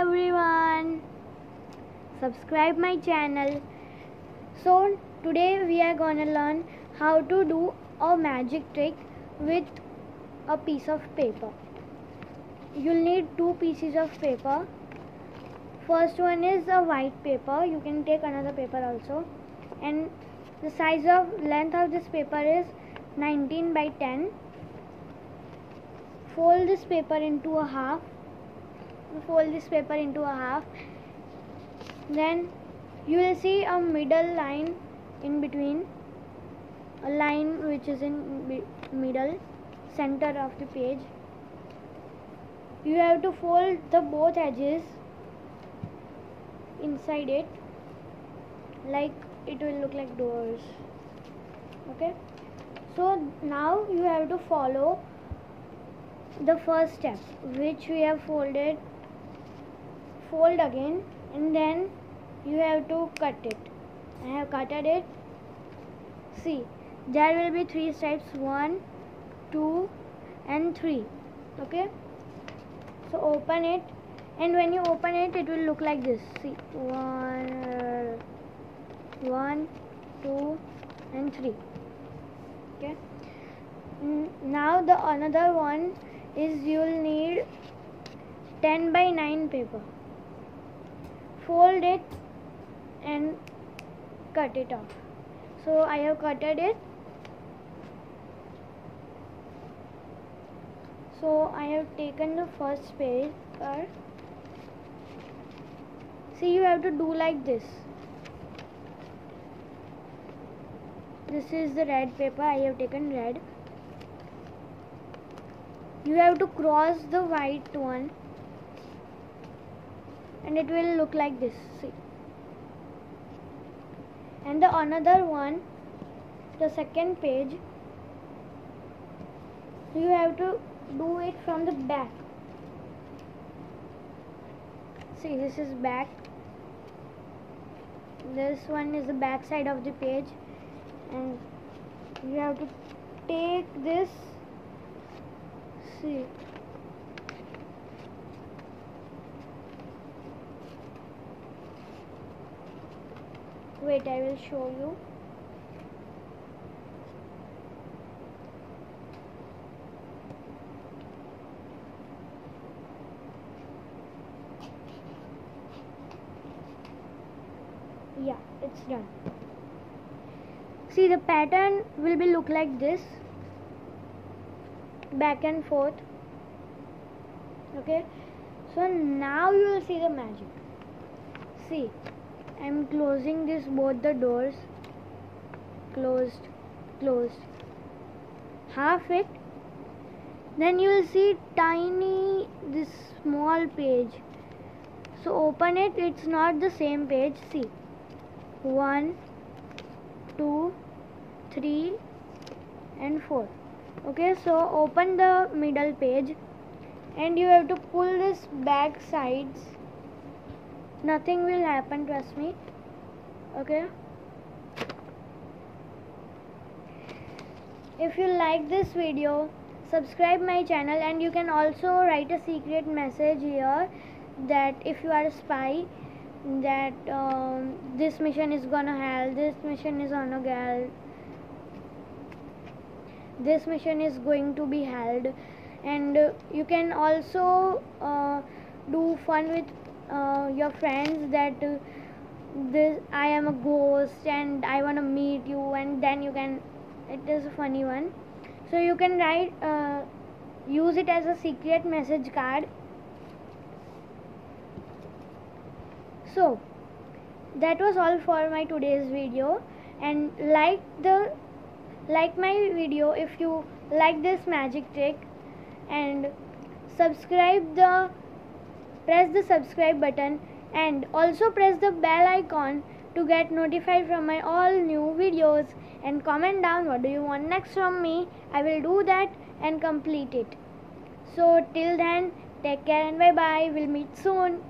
everyone, subscribe my channel. So today we are gonna learn how to do a magic trick with a piece of paper. You'll need two pieces of paper. First one is a white paper. You can take another paper also, and the size of length of this paper is 19 by 10. Fold this paper into a half. Then you will see a middle line in between, a line which is in middle center of the page. You have to fold the both edges inside it, like it will look like doors. Okay, so now you have to follow the first step, which we have folded. Fold again, and then you have to cut it. I have cutted it. See, there will be 3 steps: 1, 2 and 3. Okay, so open it, and when you open it, it will look like this. See, 1, 2 and 3. Okay, now the another one is you will need 10 by 9 paper. Fold it and cut it off. So I have cutted it. So I have taken the first paper. See, you have to do like this. This is the red paper. I have taken red. You have to cross the white one, and it will look like this. See, and the another one, the second page, you have to do it from the back. See, this is back. This one is the back side of the page, and you have to take this. See, wait, I will show you. Yeah, it's done. See, the pattern will be look like this, back and forth. Okay, so now you will see the magic. See, I am closing this, both the doors. Closed. Half it. Then you will see tiny, this small page. So open it. It's not the same page. See, 1, 2, 3 and 4. Okay, so open the middle page, and you have to pull this back sides. Nothing will happen, trust me. Okay, if you like this video, subscribe my channel, and you can also write a secret message here that if you are a spy, that this mission is gonna hell, this mission is on a gal, this mission is going to be held. And you can also do fun with your friends, that this I am a ghost and I want to meet you, and then you can, it is a funny one. So you can write, use it as a secret message card. So that was all for my today's video, and like my video if you like this magic trick, and press the subscribe button, and also press the bell icon to get notified from my all new videos, and comment down what do you want next from me. I will do that and complete it. So till then, take care and bye bye. We'll meet soon.